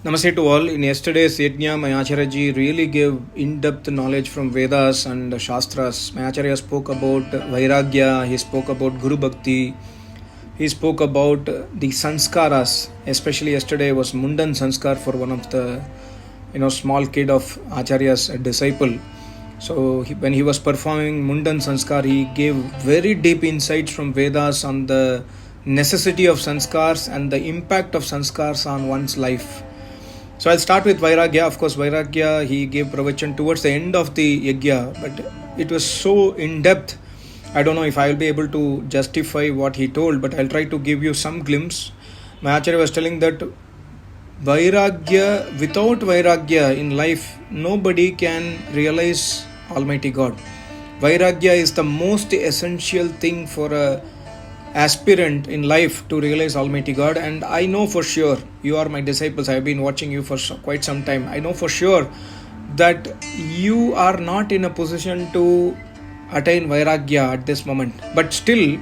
Namaste to all. In yesterday's Yajna, my Acharya ji really gave in-depth knowledge from Vedas and Shastras. My Acharya spoke about Vairagya, he spoke about Guru Bhakti, he spoke about the Sanskaras. Especially yesterday was Mundan Sanskar for one of the small kid of Acharya's disciple. So when he was performing Mundan Sanskar, he gave very deep insights from Vedas on the necessity of Sanskars and the impact of Sanskars on one's life. So I'll start with Vairagya. Of course, Vairagya, he gave pravachan towards the end of the Yajna, but it was so in-depth. I don't know if I'll be able to justify what he told, but I'll try to give you some glimpse. My Acharya was telling that Vairagya, without Vairagya in life, nobody can realize Almighty God. Vairagya is the most essential thing for a aspirant in life to realize Almighty God. And I know for sure, you are my disciples, I have been watching you for quite some time. I know for sure that you are not in a position to attain Vairagya at this moment, but still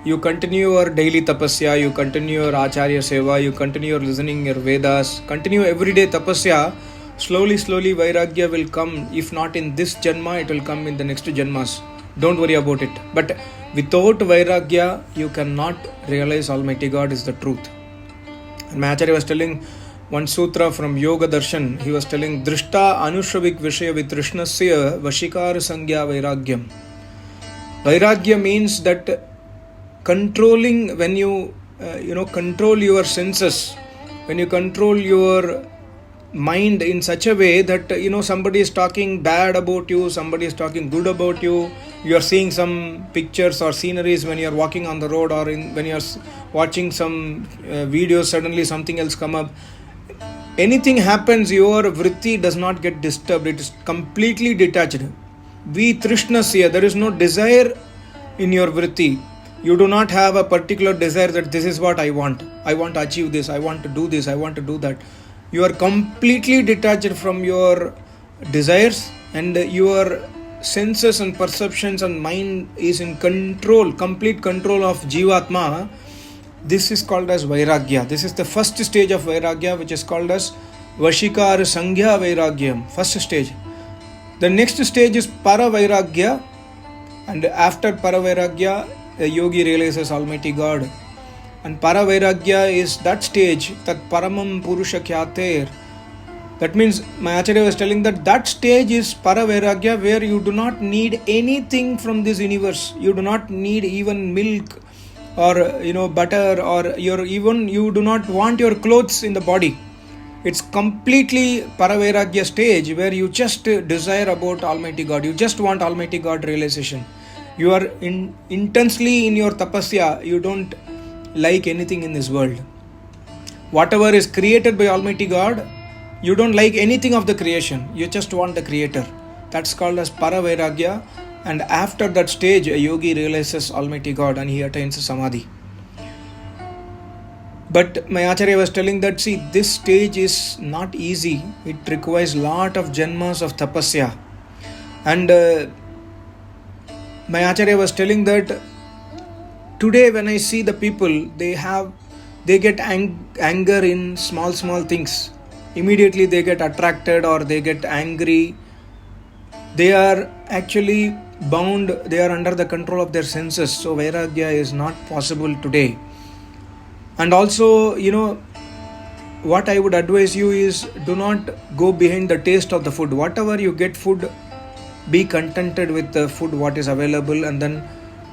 you continue your daily tapasya, you continue your Acharya Seva, you continue your listening your Vedas, continue everyday tapasya. Slowly Vairagya will come. If not in this Janma, it will come in the next Janmas. Don't worry about it. But without Vairagya, you cannot realize Almighty God is the truth. And my Acharya was telling one sutra from Yoga Darshan. He was telling, Drishta Anushravik Vishaya Vitrishnasya Vashikara Sangya Vairagyam. Vairagya means that controlling, when you control your senses, when you control your mind in such a way that somebody is talking bad about you, somebody is talking good about you, you are seeing some pictures or sceneries when you are walking on the road, or when you are watching some videos, suddenly something else come up. Anything happens, your vritti does not get disturbed, it is completely detached. Vitrishnasya, there is no desire in your vritti. You do not have a particular desire that this is what I want to achieve this, I want to do this, I want to do that. You are completely detached from your desires, and your senses and perceptions and mind is in control, complete control of Jivatma. This is called as Vairagya. This is the first stage of Vairagya, which is called as Vashikara Sangya Vairagyam. First stage. The next stage is Para Vairagya, and after Para Vairagya, a yogi realizes Almighty God. And Paravairagya is that stage, that Paramam Purusha Kyater. That means my Acharya was telling that stage is Paravairagya, where you do not need anything from this universe. You do not need even milk or butter, or you do not want your clothes in the body. It's completely Paravairagya stage, where you just desire about Almighty God. You just want Almighty God realization. You are intensely in your tapasya. You don't like anything in this world. Whatever is created by Almighty God, you don't like anything of the creation. You just want the Creator. That's called as Paravairagya. And after that stage, a yogi realizes Almighty God and he attains Samadhi. But my Acharya was telling that, see, this stage is not easy. It requires lot of janmas of tapasya. And my Acharya was telling that today when I see the people, they get anger in small things. Immediately they get attracted or they get angry. They are actually bound, they are under the control of their senses. So Vairagya is not possible today. And also, what I would advise you is, do not go behind the taste of the food. Whatever you get food, be contented with the food what is available, and then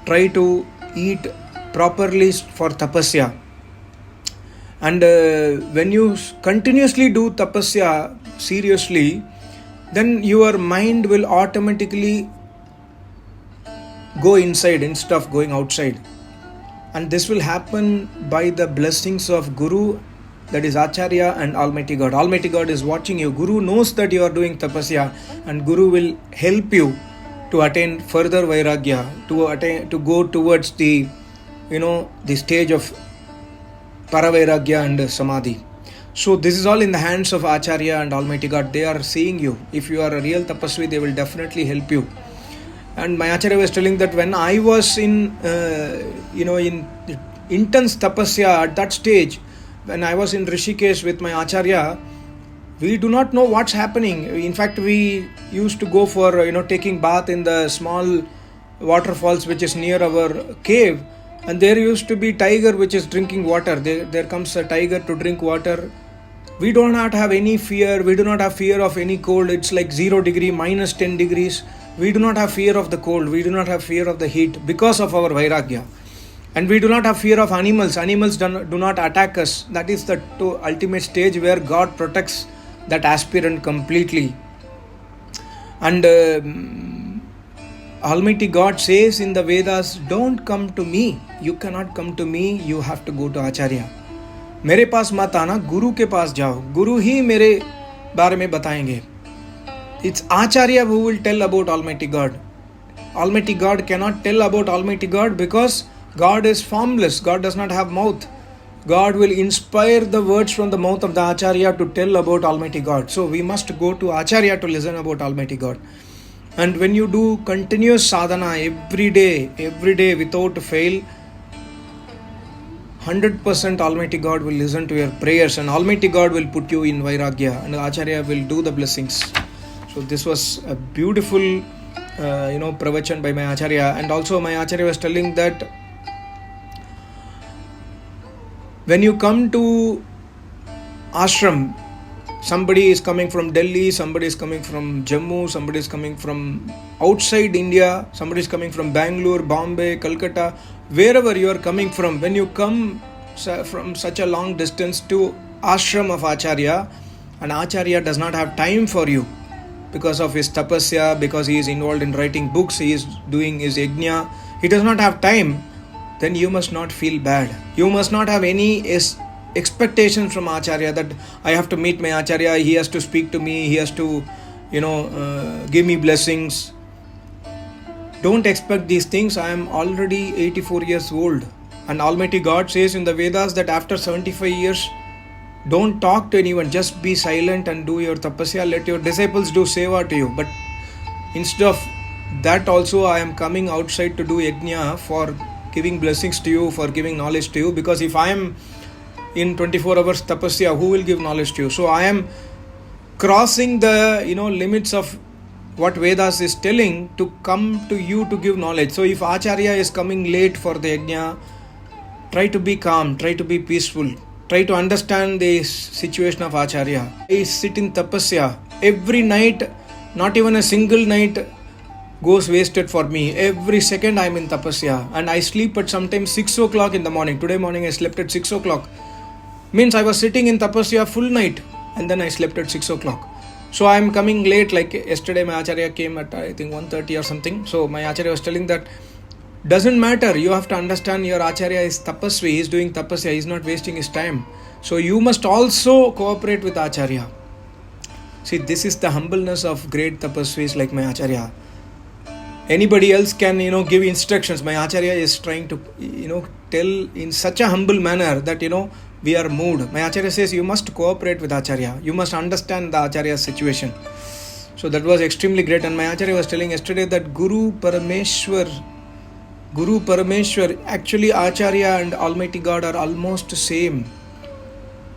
try to eat properly for tapasya. And when you continuously do tapasya seriously, then your mind will automatically go inside instead of going outside. And this will happen by the blessings of Guru, that is Acharya, and Almighty God. Almighty God is watching you. Guru knows that you are doing tapasya, and Guru will help you to attain further Vairagya, to go towards the stage of Paravairagya and Samadhi. So this is all in the hands of Acharya and Almighty God. They are seeing you. If you are a real tapasvi, they will definitely help you. And my Acharya was telling that when I was in intense tapasya at that stage, when I was in Rishikesh with my Acharya, We do not know what's happening. In fact, we used to go for taking bath in the small waterfalls which is near our cave, and there used to be tiger which is drinking water. There comes a tiger to drink water. We do not have any fear. We do not have fear of any cold. It's like 0 degree, minus 10 degrees. We do not have fear of the cold. We do not have fear of the heat because of our vairagya. And we do not have fear of animals. Animals do not attack us. That is the ultimate stage where God protects that aspirant completely. And Almighty God says in the Vedas, don't come to me. You cannot come to me. You have to go to Acharya. मेरे पास मत आना, गुरु के पास जाओ. गुरु ही मेरे बारे में बताएंगे. It's Acharya who will tell about Almighty God. Almighty God cannot tell about Almighty God because God is formless. God does not have mouth. God will inspire the words from the mouth of the Acharya to tell about Almighty God. So we must go to Acharya to listen about Almighty God. And when you do continuous sadhana every day without fail, 100% Almighty God will listen to your prayers, and Almighty God will put you in vairagya, and Acharya will do the blessings. So this was a beautiful pravachan by my Acharya. And also my Acharya was telling that when you come to ashram, somebody is coming from Delhi, somebody is coming from Jammu, somebody is coming from outside India, somebody is coming from Bangalore, Bombay, Calcutta, wherever you are coming from. When you come from such a long distance to ashram of Acharya, and Acharya does not have time for you because of his tapasya, because he is involved in writing books, he is doing his yajna, he does not have time, then you must not feel bad. You must not have any expectations from Acharya that I have to meet my Acharya, he has to speak to me, he has to give me blessings. Don't expect these things. I am already 84 years old, and Almighty God says in the Vedas that after 75 years, don't talk to anyone, just be silent and do your tapasya, let your disciples do seva to you. But instead of that also, I am coming outside to do yajna for giving blessings to you, for giving knowledge to you, because if I am in 24 hours tapasya, who will give knowledge to you? So I am crossing the limits of what Vedas is telling to come to you to give knowledge. So if Acharya is coming late for the yajna, try to be calm, try to be peaceful, try to understand the situation of Acharya. I sit in tapasya every night, not even a single night goes wasted for me. Every second I am in tapasya, and I sleep at sometimes 6 o'clock in the morning. Today morning I slept at 6 o'clock. Means I was sitting in tapasya full night, and then I slept at 6 o'clock. So I am coming late, like yesterday my Acharya came at I think 1:30 or something. So my Acharya was telling that doesn't matter, you have to understand your Acharya is tapasvi, he is doing tapasya, he is not wasting his time. So you must also cooperate with Acharya. See, this is the humbleness of great tapasvis like my Acharya. Anybody else can give instructions. My Acharya is trying to tell in such a humble manner that we are moved. My Acharya says you must cooperate with Acharya. You must understand the Acharya's situation. So that was extremely great. And my Acharya was telling yesterday that Guru Parameshwar, actually Acharya and Almighty God are almost same.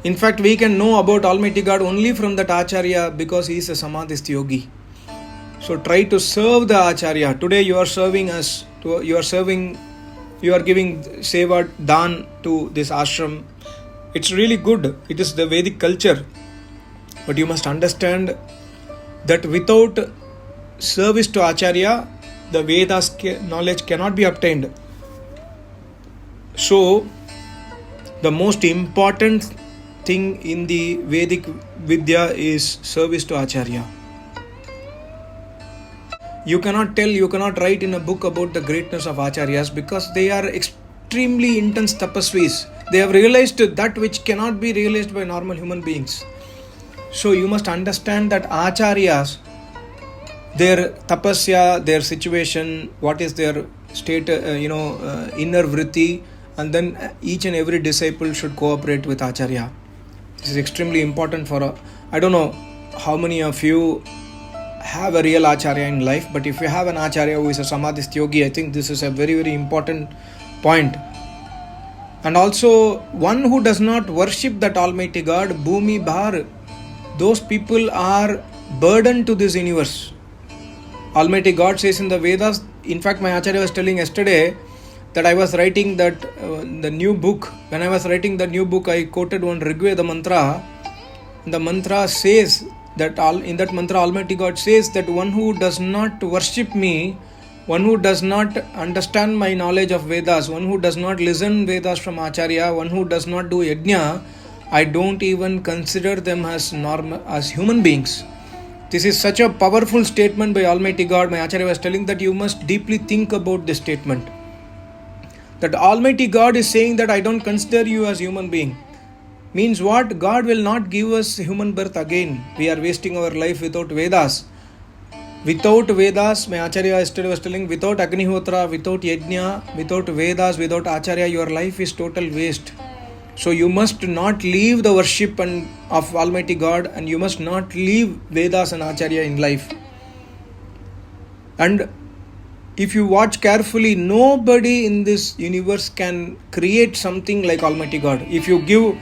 In fact, we can know about Almighty God only from that Acharya because he is a Samadhist yogi. So try to serve the Acharya. Today you are serving us. You are giving seva dan to this ashram. It's really good. It is the Vedic culture. But you must understand that without service to Acharya, the Vedas knowledge cannot be obtained. So, the most important thing in the Vedic Vidya is service to Acharya. You cannot write in a book about the greatness of Acharyas because they are extremely intense tapasvis. They have realized that which cannot be realized by normal human beings. So you must understand that Acharyas, their tapasya, their situation, what is their state, inner vritti, and then each and every disciple should cooperate with Acharya. This is extremely important I don't know how many of you have a real Acharya in life, but if you have an Acharya who is a Samadhist yogi, I think this is a very, very important point. And also, one who does not worship that Almighty God, Bhumi Bhar those people are burdened to this universe. Almighty God says in the Vedas, in fact my Acharya was telling yesterday that I was writing that the new book. When I was writing the new book, I quoted one Rigveda mantra. The mantra says that in that mantra Almighty God says that one who does not worship me, one who does not understand my knowledge of Vedas, one who does not listen Vedas from Acharya, one who does not do yajna, I don't even consider them as human beings. This is such a powerful statement by Almighty God. My Acharya was telling that you must deeply think about this statement. That Almighty God is saying that I don't consider you as human being. Means what? God will not give us human birth again. We are wasting our life without Vedas. Without Vedas, my Acharya yesterday was telling, without Agnihotra, without Yajna, without Vedas, without Acharya, your life is total waste. So you must not leave the worship of Almighty God, and you must not leave Vedas and Acharya in life. And if you watch carefully, nobody in this universe can create something like Almighty God. If you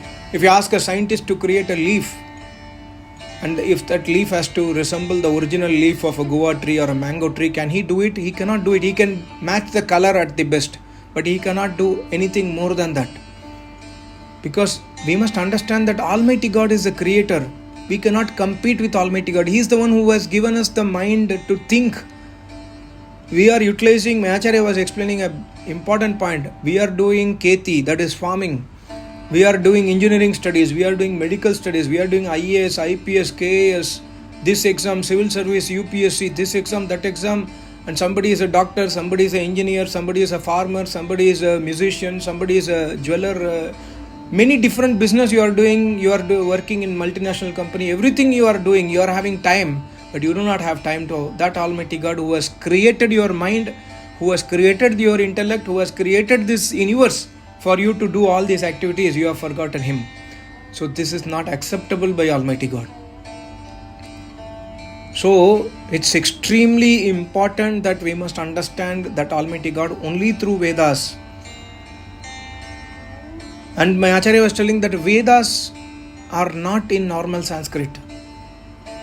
ask a scientist to create a leaf, and if that leaf has to resemble the original leaf of a guava tree or a mango tree, can he do it? He cannot do it. He can match the color at the best, but he cannot do anything more than that. Because we must understand that Almighty God is the creator. We cannot compete with Almighty God. He is the one who has given us the mind to think. We are utilizing, my Acharya was explaining an important point. We are doing Keti, that is farming. We are doing engineering studies. We are doing medical studies. We are doing IAS, IPS, KAS, this exam, civil service, UPSC, this exam, that exam. And somebody is a doctor, somebody is an engineer, somebody is a farmer, somebody is a musician, somebody is a jeweler. Many different business you are doing. You are working in multinational company. Everything you are doing, you are having time. But you do not have time to that Almighty God who has created your mind, who has created your intellect, who has created this universe for you to do all these activities. You have forgotten Him. So this is not acceptable by Almighty God. So it's extremely important that we must understand that Almighty God only through Vedas. And my Acharya was telling that Vedas are not in normal Sanskrit.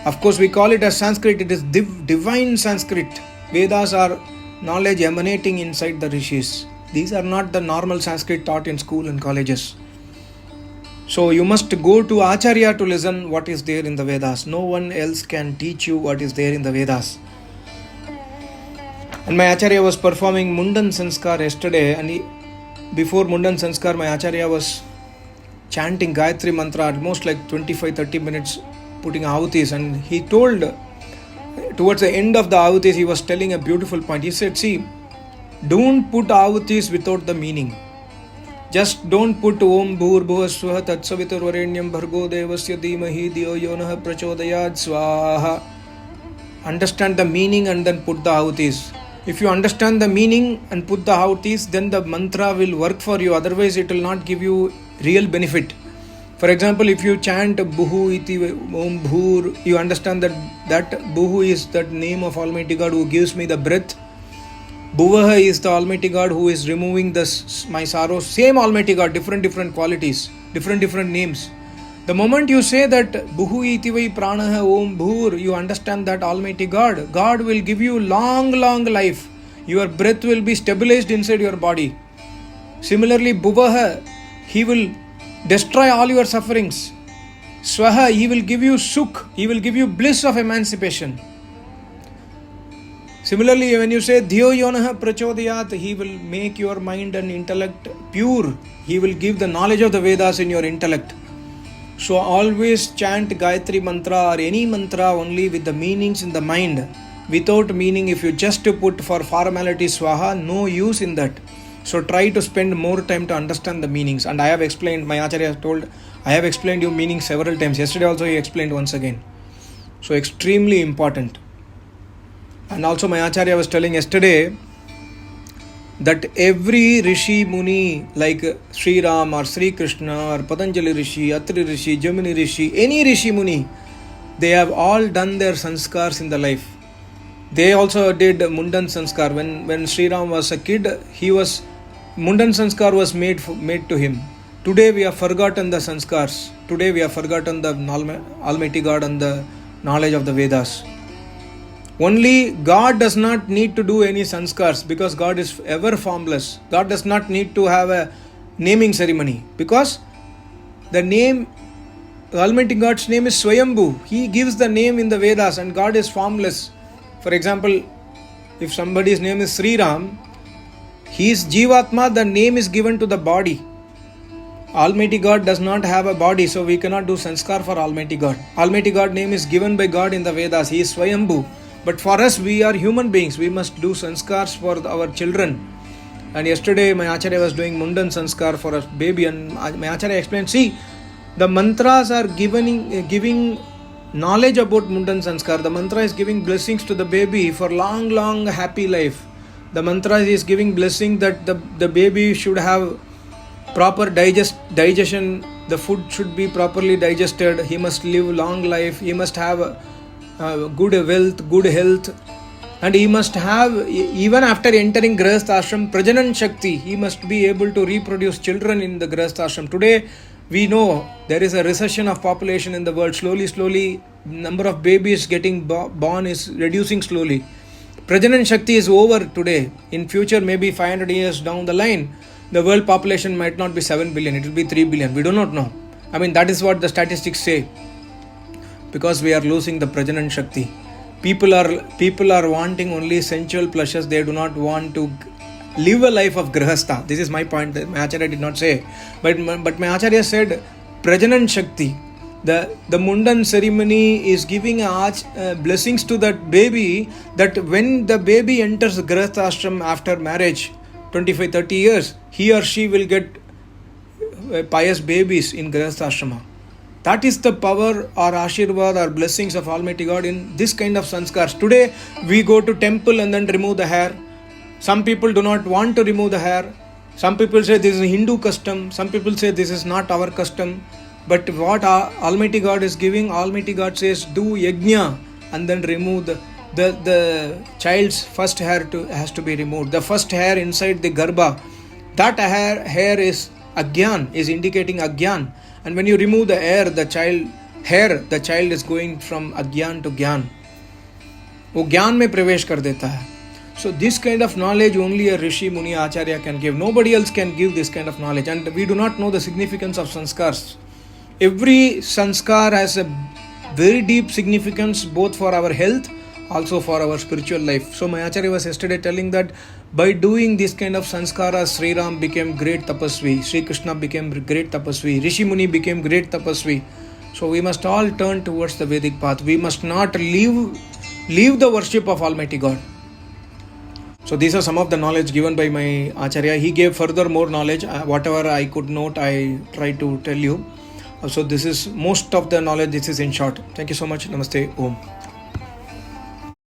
Of course, we call it as Sanskrit. It is divine Sanskrit. Vedas are knowledge emanating inside the rishis. These are not the normal Sanskrit taught in school and colleges. So you must go to Acharya to listen what is there in the Vedas. No one else can teach you what is there in the Vedas. And my Acharya was performing Mundan Sanskar yesterday, and before Mundan Sanskar, my Acharya was chanting Gayatri Mantra almost like 25-30 minutes, putting ahutis, and he told, towards the end of the ahutis, he was telling a beautiful point. He said, see, don't put ahutis without the meaning. Just don't put Om Bhur Bhuva Swaha Tatsavitur Varenyam Bhargo Devasya Dhimahi Dhiyo Yonah Prachodayat Swaha. Understand the meaning and then put the ahutis. If you understand the meaning and put the ahutis, then the mantra will work for you. Otherwise, it will not give you real benefit. For example, if you chant Bhuhu iti Om Bhur, you understand that Bhuhu is that name of Almighty God who gives me the breath. Bhuvaha is the Almighty God who is removing my sorrows. Same Almighty God, different qualities, different names. The moment you say that Bhuhu iti vai pranaha Om Bhur, you understand that Almighty God will give you long life. Your breath will be stabilized inside your body. Similarly, Bhuvaha, He will destroy all your sufferings. Swaha, He will give you sukh, He will give you bliss of emancipation. Similarly, when you say Dhiyo Yonah Prachodayat, He will make your mind and intellect pure. He will give the knowledge of the Vedas in your intellect. So always chant Gayatri Mantra or any mantra only with the meanings in the mind. Without meaning, if you just put for formality Swaha, no use in that. So try to spend more time to understand the meanings. And I have explained, my Acharya told, I have explained you meaning several times. Yesterday also he explained once again. So extremely important. And also my Acharya was telling yesterday that every Rishi Muni like Sri Ram or Sri Krishna or Patanjali Rishi, Atri Rishi, Gemini Rishi, any Rishi Muni, they have all done their sanskars in the life. They also did Mundan Sanskar. When Sri Ram was a kid, Mundan Sanskar was made to him. Today we have forgotten the sanskars. today we have forgotten the Almighty God and the knowledge of the Vedas. Only God does not need to do any sanskars because God is ever formless. God does not need to have a naming ceremony because the name, Almighty God's name is Swayambhu. He gives the name in the Vedas and God is formless. For example, if somebody's name is Sri Ram, he is Jivatma, the name is given to the body. Almighty God does not have a body, so we cannot do sanskar for Almighty God. Almighty God name is given by God in the Vedas. He is Swayambhu. But for us, we are human beings. We must do sanskars for our children. And yesterday, my Acharya was doing Mundan sanskar for a baby, and my Acharya explained, see, the mantras are giving knowledge about Mundan sanskar. The mantra is giving blessings to the baby for long happy life. The mantra is giving blessing that the baby should have proper digestion. The food should be properly digested. He must live long life. He must have good wealth, good health, and he must have, even after entering Grahastha Ashram, Prajanan Shakti. He must be able to reproduce children in the Grahastha Ashram. Today, we know there is a recession of population in the world. Slowly, number of babies getting born is reducing slowly. Prajanan Shakti is over today. In future, maybe 500 years down the line, the world population might not be 7 billion, it will be 3 billion. We do not know. I mean, that is what the statistics say. Because we are losing the Prajanan Shakti. People are wanting only sensual pleasures. They do not want to live a life of Grahastha. This is my point that my Acharya did not say. But my Acharya said, Prajanan Shakti. The Mundan ceremony is giving blessings to that baby, that when the baby enters Grahastha Ashram after marriage, 25-30 years, he or she will get pious babies in Grahastha Ashrama. That is the power or Ashirvad or blessings of Almighty God in this kind of sanskars. Today, we go to temple and then remove the hair. Some people do not want to remove the hair. Some people say this is a Hindu custom. Some people say this is not our custom. But what Almighty God is giving, Almighty God says, do yajna and then remove the child's first hair has to be removed. The first hair inside the garbha, that hair is agyan, is indicating agyan. And when you remove the the child is going from agyan to gyan. वो ज्ञान में प्रवेश कर देता है. So this kind of knowledge only a Rishi, Muni, Acharya can give. Nobody else can give this kind of knowledge. And we do not know the significance of sanskars. Every sanskar has a very deep significance both for our health, also for our spiritual life. So my Acharya was yesterday telling that by doing this kind of sanskaras, Sri Ram became great tapasvi, Sri Krishna became great tapasvi, Rishi Muni became great tapasvi. So we must all turn towards the Vedic path. We must not leave the worship of Almighty God. So these are some of the knowledge given by my Acharya. He gave further more knowledge. Whatever I could note, I tried to tell you. So this is most of the knowledge. This is in short. Thank you so much. Namaste. Om.